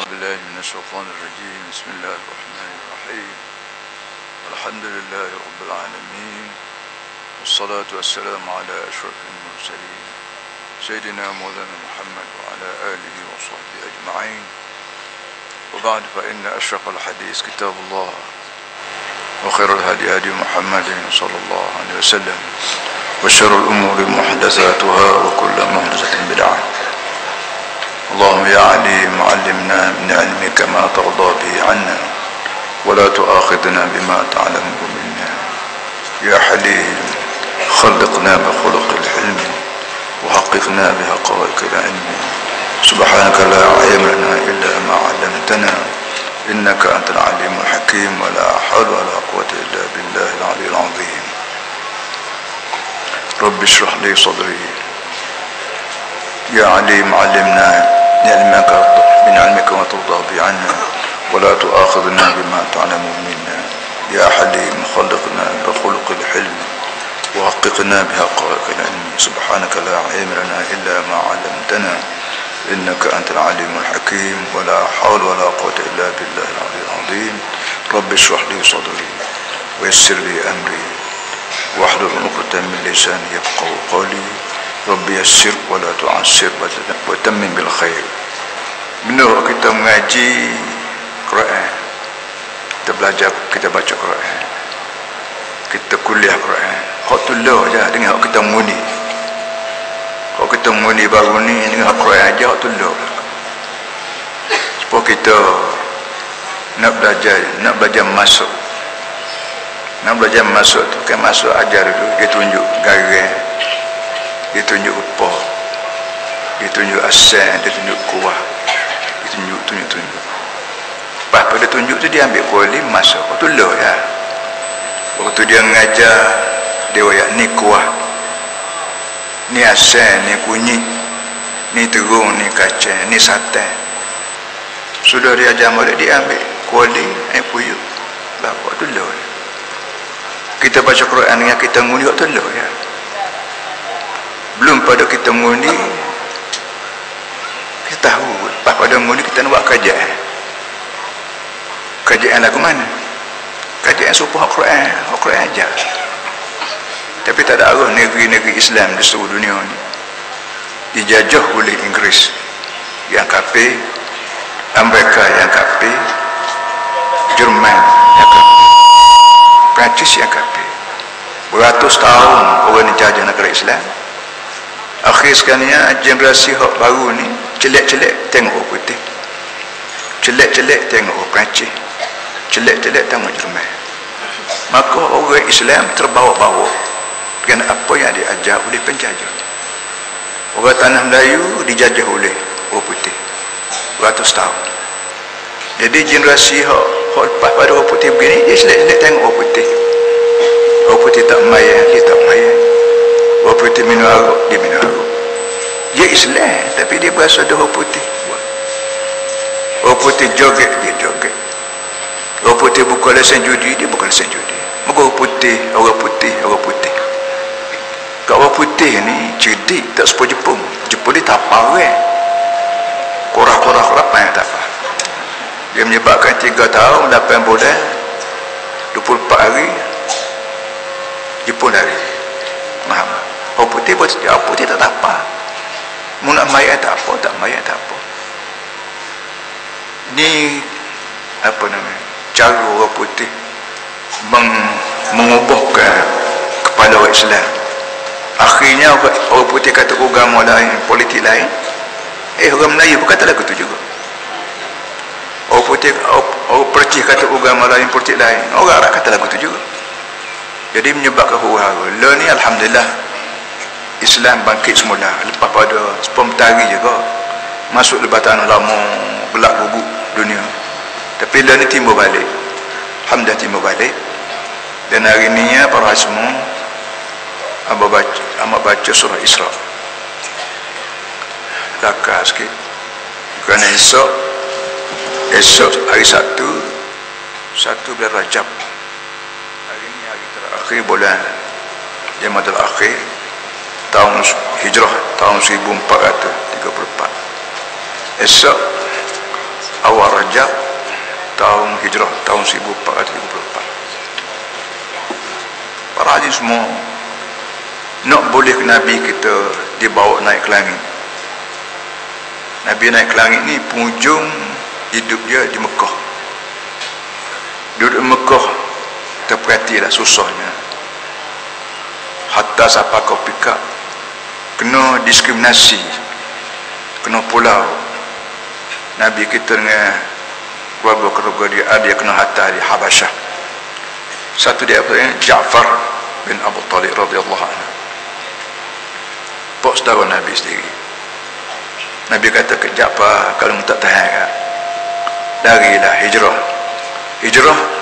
أعوذ بالله من الشيطان الرجيم. بسم الله الرحمن الرحيم. الحمد لله رب العالمين، والصلاة والسلام على أشرف المرسلين سيدنا مولانا محمد وعلى آله وصحبه أجمعين. وبعد، فإن أشرف الحديث كتاب الله، وخير الهدي هدي محمد صلى الله عليه وسلم، وشر الأمور محدثاتها، وكل محدثة بدعة. اللهم يا عليم علمنا من علمك ما ترضى به عنا، ولا تؤاخذنا بما تعلمه منا. يا حليم خلقنا بخلق الحلم، وحققنا بحقائق العلم. سبحانك لا علم لنا إلا ما علمتنا، إنك أنت العليم الحكيم. ولا حول ولا قوة إلا بالله العلي العظيم. رب اشرح لي صدري. يا عليم علمنا من علمك وترضى به عنا، ولا تؤاخذنا بما تعلم منا. يا حليم خلقنا بخلق الحلم، وحققنا بحقائق العلم. سبحانك لا علم لنا إلا ما علمتنا، إنك أنت العليم الحكيم. ولا حول ولا قوة إلا بالله العلي العظيم. رب اشرح لي صدري ويسر لي أمري، واحلل عقدة من لساني يفقهوا قولي. Rabbi yassir wa la tu'assir wa tammim bil khair. Benar kita mengaji Quran, kita belajar, kita baca Quran, kita kuliah Quran. Hak tu lah je dengan hak kita muni. Hak kita muni baru ni dengan hak Quran aja, hak tu lah. Supaya kita nak belajar masuk. Nak belajar masuk tu kan masuk ajar dulu, dia tunjuk garis, dia tunjuk rupa, dia tunjuk asal, dia tunjuk kuah, dia tunjuk. Lepas pada tunjuk tu dia ambil kuali masuk. Waktu lah ya. Waktu dia mengajar, dia wayak ni kuah, ni asal, ni kunyit, ni terung, ni kacang, ni satan. Sudah dia ajar murid, dia ambil kuali, puyuk. Waktu lah ya. Kita baca Quran dengan kita ngundi waktu lah ya. Belum pada kita mengundi, kita tahu pada mengundi kita nak buat kajian. Kajian lah ke mana? Kajian supaya Al-Quran aja. Tapi tak ada arah negeri-negeri Islam di seluruh dunia ni dijajah oleh Inggeris yang kafir, Amerika yang kafir, Jerman yang kafir, Perancis yang kafir. Beratus tahun orang dijajah negara Islam. Akhir sekalinya generasi hak baru ni celek-celek tengok orang putih, celek-celek tengok orang Perancis, celek-celek tengok Jerman. Maka orang Islam terbawa-bawa dengan apa yang diajar oleh penjajah. Orang tanah Melayu dijajah oleh orang putih beratus tahun. Jadi generasi hak lepas pada orang putih begini, dia celek-celek tengok orang putih. Orang putih tak mayat, dia tak mayat. Orang putih minum arak, dia minum arak. Dia Islam, tapi dia berasa ada orang putih. Orang putih joget, dia joget. Orang putih buka lesen judi, dia buka lesen judi. Maka orang putih. Kat orang putih ni cerdik tak seperti Jepun. Jepun dia tapar kan. Korah-korah kelapa yang tapar. Dia menyebabkan 3 tahun, 8 bulan, 24 hari, Jepun lari. Faham? Orang putih tak apa. Mu nak mayat tak apa, tak mayat tak apa. Ni apa namanya? Cara orang putih mengubahkan kepala orang Islam. Akhirnya orang putih kata agama lain, politik lain. Orang Melayu pun kata lagu tu juga. Orang putih, orang Perancis kata agama lain, politik lain. Orang Arab kata lagu tu juga. Jadi menyebabkan huru-hara. Lah ni alhamdulillah Islam bangkit semula. Lepas pada sepementari juga masuk lebatan lama belak guguk dunia. Tapi lah ni timbul balik. Alhamdulillah timbul balik. Dan hari ni ya para semua amat baca surah Isra. Lakar sikit. Kerana esok hari Sabtu bulan Rajab. Hari ni hari terakhir bulan Jamadil Akhir tahun Hijrah tahun 1434. Esok awal Rajab tahun Hijrah tahun 1434. Para haji semua nak boleh Nabi kita dibawa naik ke langit. Nabi naik ke langit ni penghujung hidup dia di Mekah. Duduk di Mekah terperhatilah susahnya, hatta siapa kau pikap kena diskriminasi, kena pulau. Nabi kita dengan keluarga dia ada yang kena hatta di Habasyah. Satu dia apa, Ja'far bin Abu Talib radhiyallahu anhu, pak saudara Nabi sendiri. Nabi kata ke Ja'far, kalau tak tahan larilah hijrah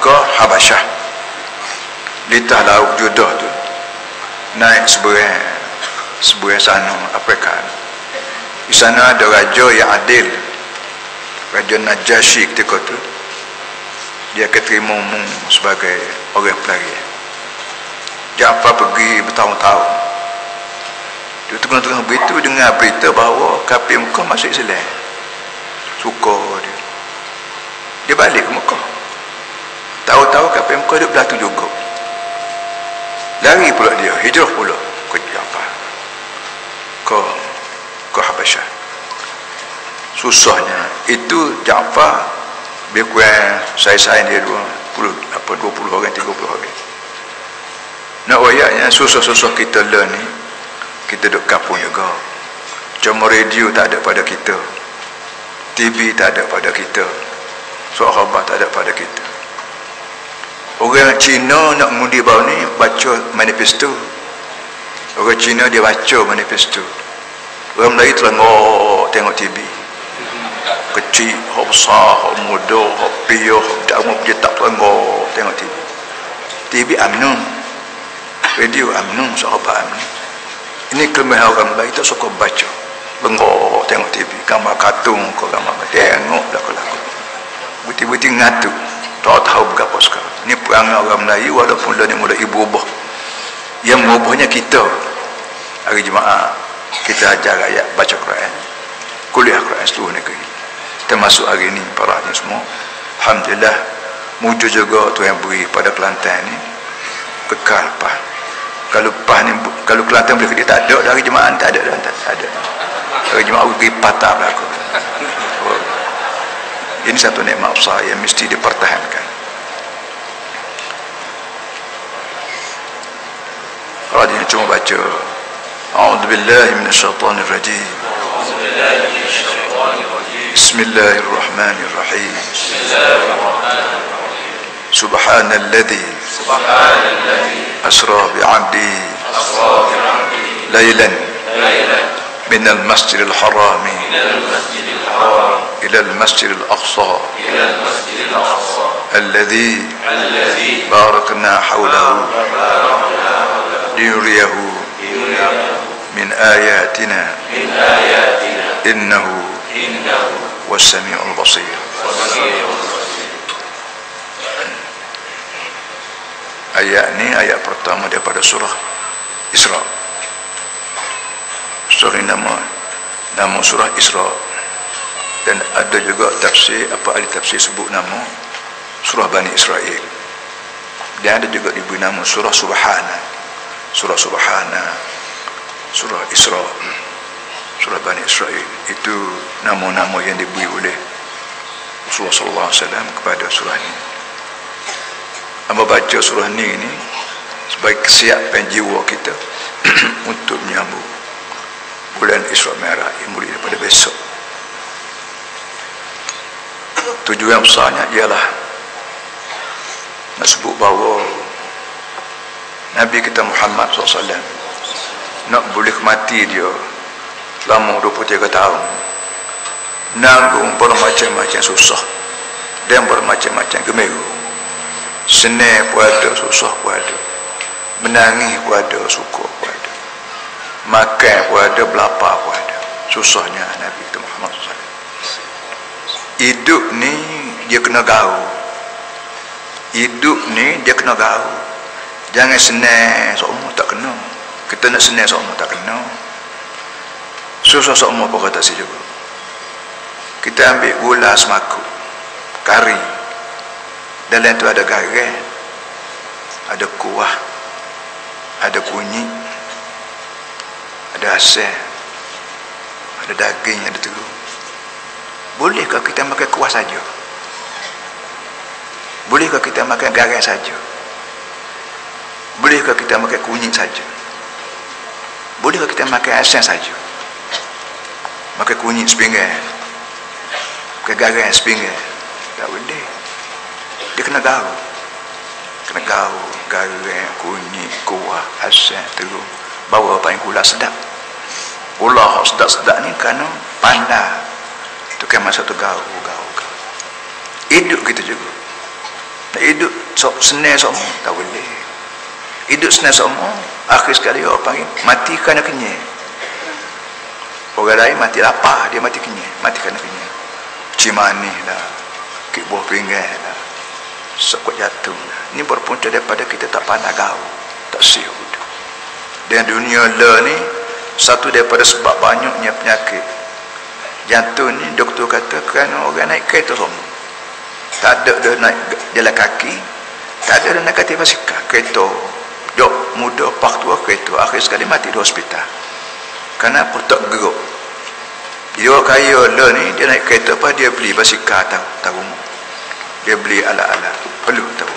ke Habasyah, litah laut Judah tu, naik seberang sana Afrika. Di sana ada raja yang adil, Raja Najashi ketika tu. Dia keterima sebagai orang pelarian. Ja'far pergi bertahun-tahun. Dia tengah-tengah berita, dengar berita bahawa kafir Mekah masuk Islam. Suka dia. Dia balik ke Mekah. Tahu-tahu kafir Mekah duduk belah tu juga. Lari pula dia, hijrah pula ke Ja'far, ke Habasyah. Susahnya itu Ja'far lebih kurang saya dia 20 orang 30 orang. Nak wayaknya susah-susah kita learn ni, kita duduk kampung juga. Cuma radio tak ada pada kita, TV tak ada pada kita, suara khabar tak ada pada kita. Orang Cina nak mengundi baru ni baca manifesto. Orang Cina dia baca manifesto. Orang Melayu terengok tengok TV. Kecil, hok besar, hok muda, hok piyah, hok damu dia tak terengok tengok TV. TV UMNO, radio UMNO, sahabat UMNO. Ini kelemahan orang Melayu tak suka baca, bengok tengok TV, gambar kartun kau gambar tengok dah kelakon. Betul-betul ngatuk, tak tahu berapa sekarang. Ini perangai orang Melayu walaupun dia mula ibu ubah. Yang mengubahnya kita. Hari Jumaat kita ajar rakyat baca Quran, kuliah Quran seluruh negeri. Termasuk hari ini para hadirin semua, alhamdulillah, mudah juga Tuhan beri pada Kelantan ni kekal PAH. Kalau PAH ni, kalau Kelantan boleh dia tak ada dari jemaah, tak ada. Dari jemaah pergi patah berlaku. Ini satu nikmat besar yang mesti dipertahankan. Kalau dia cuma baca A'udzubillahi minasyaitonirrajim, Bismillahirrahmanirrahim, Subhanalladzi asra bi'abdi laylan minal masjidil harami ilal masjidil aqsa alladzi barakna hawlahu liyuriyahu min ayatina innahu was-sami'ul basir. Ayat ni ayat pertama daripada surah Isra. Surah ini nama surah Isra. Dan ada juga tafsir, apa ahli tafsir sebut nama surah Bani Israel. Dan ada juga diberi nama surah Subhana. Surah Subhana, surah Isra, surah Bani Israel. Itu nama-nama yang diberi oleh Rasulullah SAW kepada surah ini. Amba baca surah ni sebagai kesiapan jiwa kita untuk menyambut bulan Isra Mi'raj yang mulia pada besok. Tujuan besarnya ialah nak sebut bahawa Nabi kita Muhammad SAW nak boleh mati dia selama 23 tahun, nanggung bermacam-macam susah dan bermacam-macam gemeru. Senang pun ada, susah pun ada, menangis pun ada, suka pun ada, makan pun ada, belapar pun ada. Susahnya Nabi kita Muhammad SAW. Hidup ni dia kena gaul. Hidup ni dia kena gaul. Jangan senang seumur tak kena. Kita nak senang seumur tak kena. Susah seumur pun kata si juga. Kita ambil gula semaku, kari. Dalam tu ada garam, ada kuah, ada kunyit, ada asam, ada daging, ada telur. Bolehkah kita makan kuah saja? Bolehkah kita makan garam saja? Bolehkah kita makan kunyit saja? Bolehkah kita makan asam saja? Makan kunyit sepinggan, makan garam sepinggan? Tak boleh. Dia kena gaul. Kena gaul, garam, kunyit, kuah, asam, telur. Bawa apa yang gula sedap. Gula sedap-sedap ni kerana pandai. Tu kan masa tu gaul. Hidup kita juga. Nak hidup senang semua, tak boleh. Hidup senang semua, akhir sekali orang panggil mati kerana kenyang. Orang lain mati lapar, dia mati kenyang. Mati kerana kenyang. Cimanih lah, kek buah pinggan lah, sokot jatuh lah. Ini berpunca daripada kita tak pandai gaul, tak siut. Dan dunia ni satu daripada sebab banyaknya penyakit jantung ni, doktor kata kerana orang naik kereta semua. Tak ada dah naik jalan kaki, tak ada dah naik kereta basikal. Kereta dok muda pak tua kereta, akhir sekali mati di hospital. Kenapa? Tak geruk. Jadi orang kaya lah ni, dia naik kereta apa, dia beli basikal tahu. Dia beli alat-alat perlu tahu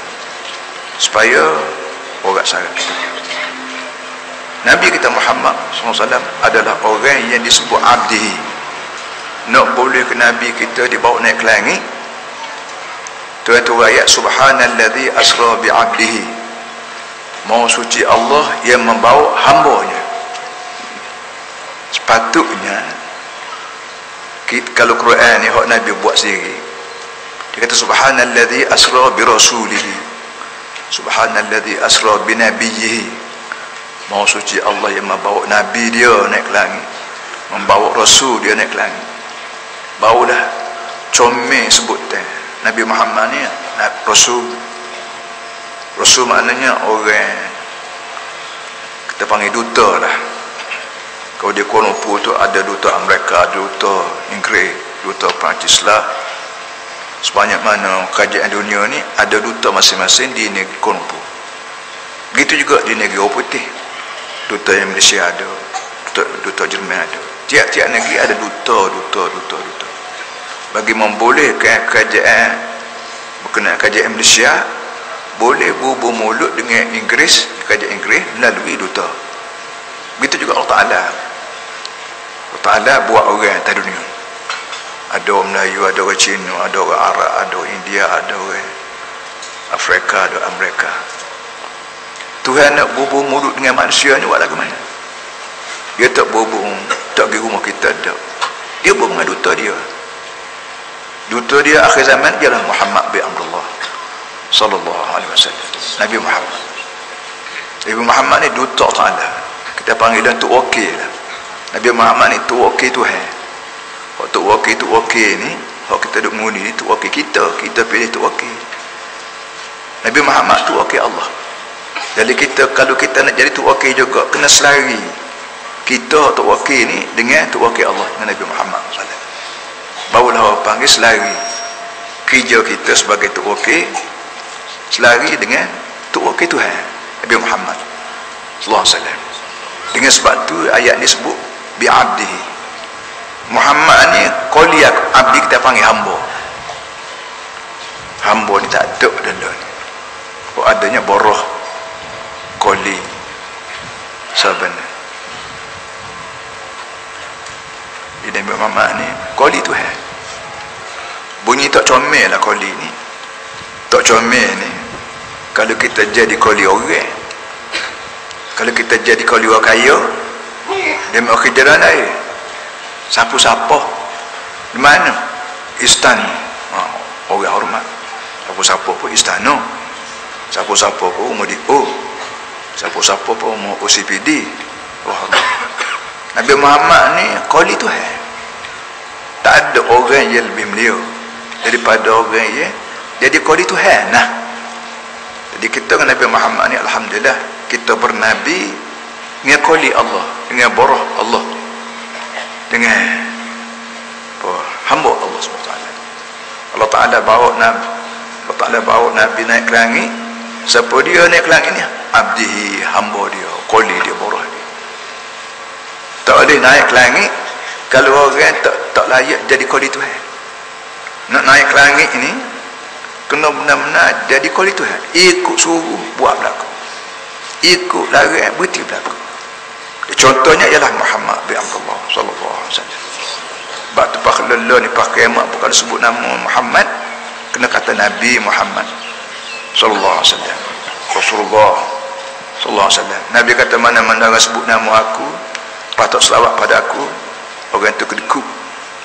supaya orang sarap. Nabi kita Muhammad SAW adalah orang yang disebut abdi. Nak boleh ke Nabi kita dibawa naik ke langit, tu ayat subhanalladzi asra bi'abdihi. Maha suci Allah yang membawa hambanya. Sepatutnya kalau Quran ni hak Nabi buat sendiri, dia kata subhanalladzi asra bi rasulihi, subhanalladzi asra bi nabiyhi. Maha suci Allah yang membawa Nabi dia naik ke langit, membawa Rasul dia naik ke langit. Baulah comel sebut Nabi Muhammad ni Rasul. Rasul maknanya orang kita panggil duta lah. Kalau di Kuala Lumpur tu ada duta Amerika, ada duta Inggeris, duta Perancis lah. Sebanyak mana kerajaan dunia ni ada duta masing-masing di negeri Kuala Lumpur. Begitu juga di negeri orang putih. Duta yang Malaysia ada, duta Jerman ada. Tiap-tiap negeri ada duta. Bagi membolehkan kerajaan berkenaan kerajaan Malaysia boleh berhubung mulut dengan Inggeris, kerajaan Inggeris melalui duta. Begitu juga Allah Ta'ala. Allah Ta'ala buat orang atas dunia. Ada orang Melayu, ada orang Cina, ada orang Arab, ada orang India, ada orang Afrika, ada Amerika. Tuhan nak berhubung mulut dengan manusia ni buat lagu mana? Dia tak berhubung, tak pergi rumah kita, tak. Dia berhubung dengan duta dia. Duta dia akhir zaman ialah Muhammad bin Abdullah sallallahu alaihi wasallam. Nabi Muhammad. Nabi Muhammad ni duta Ta'ala. Kita panggil dia tu wakil lah. Nabi Muhammad ni tu wakil Tuhan. Waktu wakil ni, kalau kita duduk mengundi ni tu wakil kita pilih tu wakil. Nabi Muhammad tu wakil Allah. Jadi kita, kalau kita nak jadi tu wakil juga, kena selari kita tu wakil ni dengan tu wakil Allah, dengan Nabi Muhammad SAW. Barulah orang panggil selari kerja kita sebagai tu wakil, selari dengan tu wakil Tuhan Nabi Muhammad SAW. Dengan sebab tu ayat ni sebut bi'abdihi. Muhammad ni qoli abdi, kita panggil hamba. Hamba ni tak ada dulu ni. Kalau adanya boroh qoli sebenarnya. Di Nabi Muhammad ni qoli Tuhan. Bunyi tak comel lah qoli ni. Tak comel ni kalau kita jadi qoli orang, kalau kita jadi qoli orang kaya, dia mau kejaran air siapa-siapa di mana istana, orang hormat. Siapa-siapa pun istana, siapa-siapa pun mau DO, siapa-siapa pun mau OCPD. Nabi Muhammad ni qoli Tuhan. Tak ada orang yang lebih mulia daripada orang yang jadi qoli Tuhan. Nah, jadi kita dengan Nabi Muhammad ni alhamdulillah kita bernabi dengan qoli Allah, dengan borah Allah, dengan hamba Allah SWT. Allah Ta'ala Ta'ala bawa Nabi, Allah Ta'ala bawa Nabi naik ke langit. Siapa dia naik ke langit ni? Abdihi, hamba dia, qoli dia, borah dia. Tak boleh naik ke langit kalau orang tak layak jadi qoli Tuhan. Nak naik ke langit ni kena benar-benar jadi qoli Tuhan. Ikut suruh buat berlaku, ikut larang berhenti berlaku. Contohnya ialah Muhammad bin Abdullah sallallahu alaihi wasallam. Sebab tu pak lelah ni pakai mak bukan sebut nama Muhammad, kena kata Nabi Muhammad sallallahu alaihi wasallam. Rasulullah sallallahu alaihi wasallam. Nabi kata mana-mana orang sebut nama aku, patut selawat pada aku, orang tu kedekut.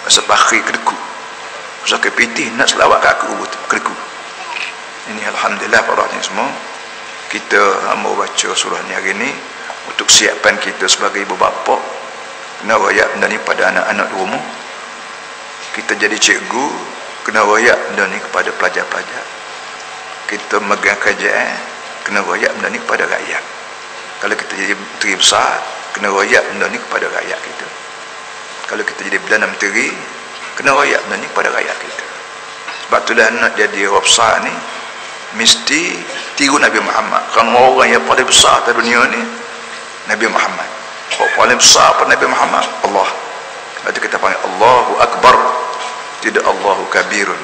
Masa pakhir kedekut. Masa kepitih nak selawat kat aku kedekut. Ini alhamdulillah para ni semua. Kita hamba baca surah ni hari ni untuk siapan kita sebagai ibu bapa. Kena royak benda ni pada anak-anak di rumah. Kita jadi cikgu, kena royak benda ni kepada pelajar-pelajar. Kita megang kerajaan, kena royak benda ni kepada rakyat. Kalau kita jadi menteri besar, kena royak benda ni kepada rakyat kita. Kalau kita jadi Perdana Menteri, kena royak benda ni kepada rakyat kita. Sebab itulah nak jadi orang besar ni mesti tiru Nabi Muhammad. Kerana orang yang paling besar di dunia ni Nabi Muhammad. Orang paling besar pada Nabi Muhammad Allah. Lepas tu kita panggil Allahu Akbar, tidak Allahu Kabirun.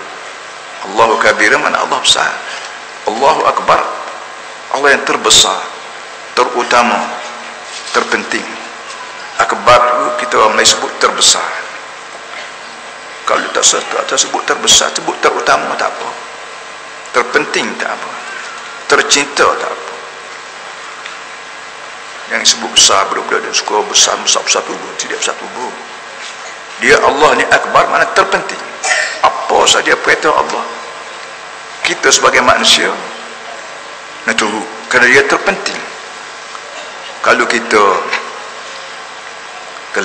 Allahu Kabirun mana Allah besar. Allahu Akbar, Allah yang terbesar, terutama, terpenting. Akbar itu kita orang Melayu sebut terbesar. Kalau tak sebut terbesar, sebut terutama tak apa, terpenting tak apa, tercinta tak apa. Yang sebut besar, budak-budak dan suka besar tubuh, tidak besar tubuh. Dia Allah ni Akbar, mana terpenting. Apa saja perintah Allah, kita sebagai manusia nak turut, kerana dia terpenting. Kalau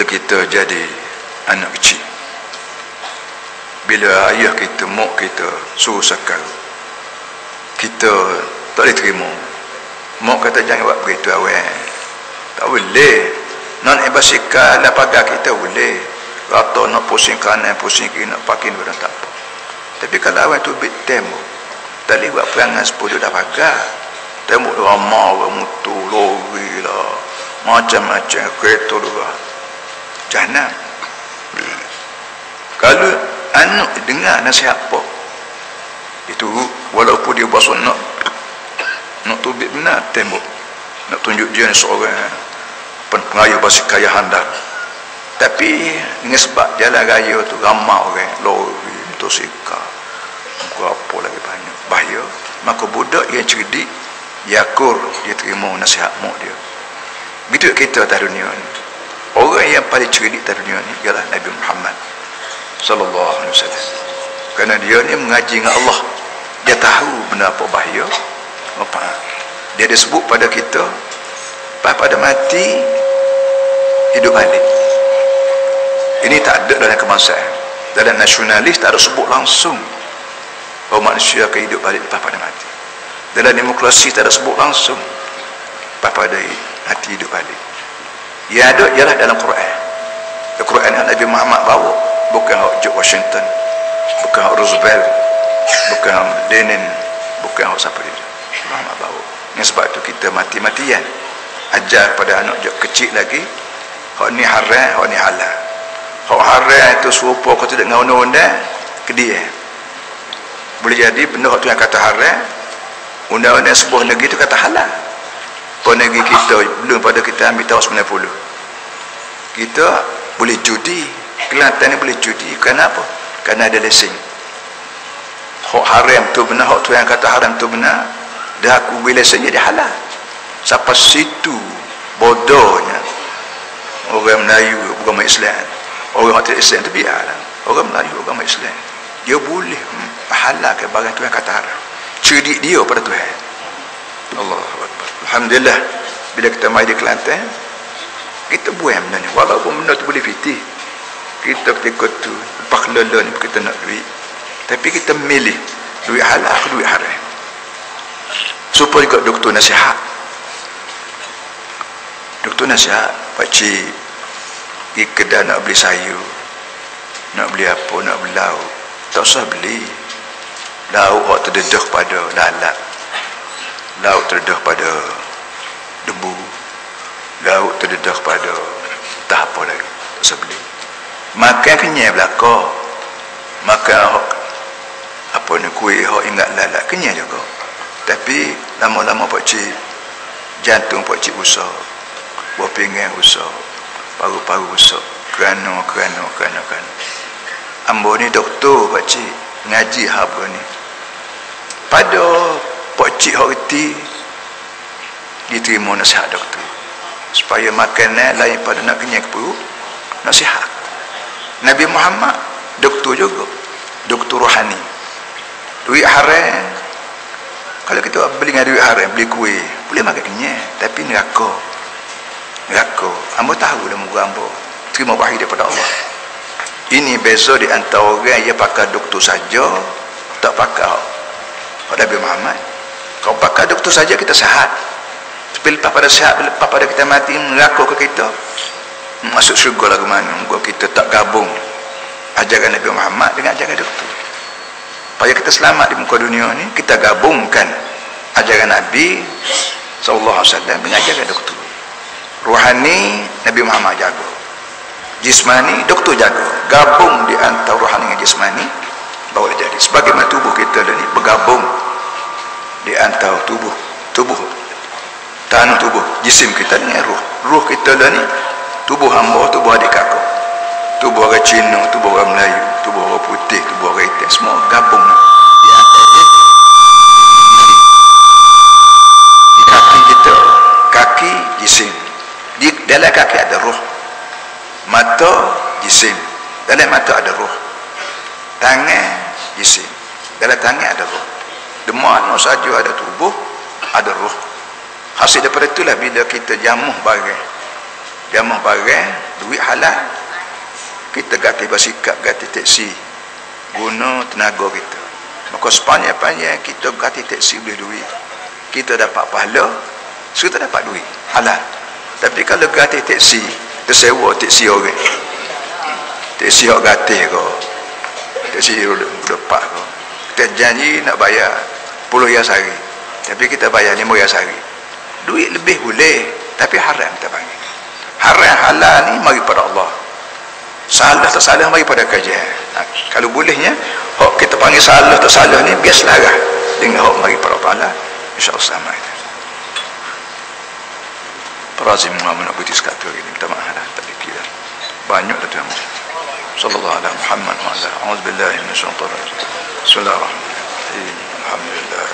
kita jadi anak kecil, bila ayah kita, mak kita suruh sakal, kita tak boleh terima. Mak kata jangan buat begitu awal, tak boleh. Nak naik basikal nak pagar kita boleh, atau nak pusing kanan pusing kiri nak pakin badan tak apa. Tapi kalau awal tu bit tembok, tak boleh buat perangai 10 dah pagar. Tembok ramai orang, motor, lori lah, macam-macam, kereta juga jahanam. Kalau anak dengar nasihat apa itu, walaupun dia berasa nak tubik benar tembok, nak tunjuk dia ni seorang pengayuh basikal yang handal, tapi dengan sebab jalan raya tu ramai orang, lori, motosikal, apa lagi banyak bahaya, maka budak yang cerdik yakur, dia terima nasihat mak dia. Begitu kita di dunia ni, orang yang paling cerdik di dunia ni ialah Nabi Muhammad sallallahu alaihi wasallam. Kerana dia ni mengaji dengan Allah, dia tahu benda apa bahaya apa. Dia disebut pada kita pada mati hidup balik. Ini tak ada dalam kebangsaan, dalam nasionalis tak ada sebut langsung bahawa manusia akan hidup balik lepas pada mati. Dalam demokrasi tak ada sebut langsung lepas pada mati hidup balik. Yang ada ialah dalam Quran. Al-Quran yang Nabi Muhammad bawa, bukan George Washington, bukan Roosevelt, bukan Lenin, bukan siapa dia. Muhammad bawa. Yang sebab tu kita mati-matian ajar pada anak kecil lagi, hak ni haram, hak ni halal. Hak haram itu serupa kau tidak dengan undang-undang ke dia. Boleh jadi benda tu yang kata haram, undang-undang sebuah negeri itu kata halal. Pada negeri kita belum pada kita ambil tahun 90, kita boleh judi. Kelantan ni boleh judi. Kenapa? Kerana ada lesen. Hak haram tu benar, hak tu yang kata haram tu benar, dah aku beli lesen jadi halal. Sampai situ bodohnya orang Melayu agama Islam, orang tidak Islam tu biarlah. Orang Melayu agama Islam, dia boleh halalkan barang tu yang kata haram. Cerdik dia pada Tuhan. Allahu Akbar. Alhamdulillah, bila kita mai di Kelantan, kita buat benda ni, walaupun benda tu boleh fitih. Kita ketika tu pak lele ni kita nak duit, tapi kita milih duit halal ke duit haram. Supaya ikut doktor nasihat. Doktor nasihat, pakcik pergi kedai nak beli sayur, nak beli apa, nak beli lauk, tak usah beli. lauk hok terdedah pada lalat, lauk terdedah pada debu, lauk terdedah pada tak apa lagi, tak sebeli. Makan kenyai belaka, makan apa ni kuih hok ingat lalat kenyai juga. Tapi lama-lama pak cik jantung pak cik usah, buah pinggang usah, paru-paru usah, kerana ambo ni doktor pak cik ngaji apa ni pada pak cik hok reti diterima nasihat doktor supaya makanan lain pada nak kenyang ke perut, nasihat Nabi Muhammad doktor juga, doktor rohani. Duit haram, kalau kita beli dengan duit haram, beli kuih boleh makan kenyang, tapi neraka ambo tahu dah muka ambo terima wahyu daripada Allah. Ini beza di antara orang yang pakai doktor saja, tak pakai Nabi Muhammad. Kalau pakai doktor saja kita sihat, tapi lepas pada sihat, lepas pada kita mati, neraka ke kita, masuk syurga lah ke mana. Muka kita tak gabung ajaran Nabi Muhammad dengan ajaran doktor. Supaya kita selamat di muka dunia ni, kita gabungkan ajaran Nabi SAW dengan ajaran doktor. Rohani Nabi Muhammad jaga, jismani doktor jaga, gabung di antara rohani dengan jismani baru jadi. Sebagaimana tubuh kita ni bergabung di antara tubuh tanah tubuh jisim kita dengan ruh kita ni, tubuh hamba, tubuh adik kakak, tubuh orang Cina, tubuh orang Melayu, tubuh orang putih, tubuh orang hitam, semua gabung di antara di kaki kita, kaki jisim. Di dalam kaki ada roh, mata jisim, dalam mata ada roh, tangan jisim, dalam tangan ada roh. Di mana saja ada tubuh ada roh. Hasil daripada itulah bila kita jamuh barang duit halal, kita ganti bersikap, ganti teksi guna tenaga kita. Maka sepanjang-panjang kita ganti teksi beli duit, kita dapat pahala, kita dapat duit halal. Tapi kalau ganti teksi, tersewa teksi orang, teksi hak ganti ke, teksi lepak ke, kita janji nak bayar 10 riyal sehari, tapi kita bayar 5 riyal sehari, duit lebih boleh, tapi haram kita panggil. Haram halal ni mari pada Allah, salah tak salah mari pada kajian. Kalau bolehnya hak kita panggil salah tak salah ni biar selarah dengan hak mari pada Allah, insya-Allah sama. Razim Muhammad nak putih sekatu ini minta maaf dah tak dikira banyak dah tuan. Sallallahu alaihi Muhammad wa ala a'udzubillahi minasyaitanir rajim. Bismillahirrahmanirrahim. Alhamdulillah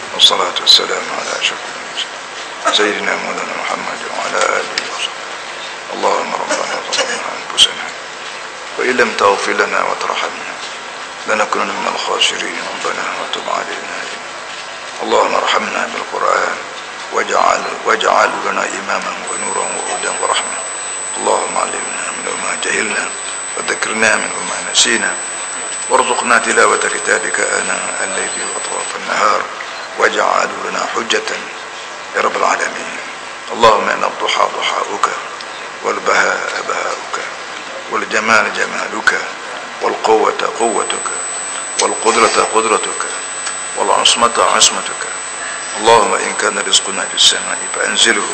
wassalatu wassalamu ala asyrafil mursalin sayyidina Maulana Muhammad wa ala alihi wa sahbihi. Allahumma rabbana zalamna anfusana wa illam taghfir lana wa tarhamna lanakunanna minal khasirin. Rabbana wa tub alaina. Allahumma arhamna bil Qur'an واجعل لنا إماما ونورا وهدى ورحمة. اللهم علمنا منه ما جهلنا وذكرنا منه ما نسينا وارزقنا تلاوة كتابك آناء الليل وأطراف النهار واجعل لنا حجة يا رب العالمين. اللهم إن الضحى ضحاؤك والبهاء بهاؤك والجمال جمالك والقوة قوتك والقدرة قدرتك والعصمة عصمتك. اللهم إن كان رزقنا في السماء فأنزله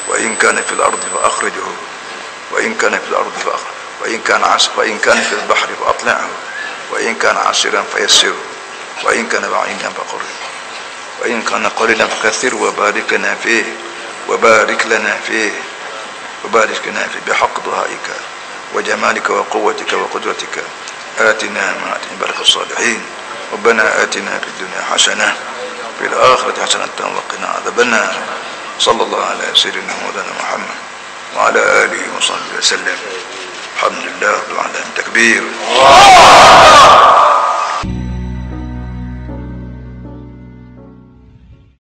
وإن كان في الأرض فأخرجه وإن كان في الأرض وإن كان في البحر فأطلعه وإن كان عسيرا فيسره وإن كان بعيدا فقربه وإن كان قليلا فكثره وبارك لنا فيه بحق دعائك وجمالك وقوتك وقدرتك. آتنا ما آتنا بارك الصالحين. ربنا آتنا في الدنيا حسنة في الآخرة حسنة وقنا عذاب النار. صلى الله على سيدنا مولانا محمد وعلى آله وصحبه وسلم. الحمد لله رب العالمين. تكبير.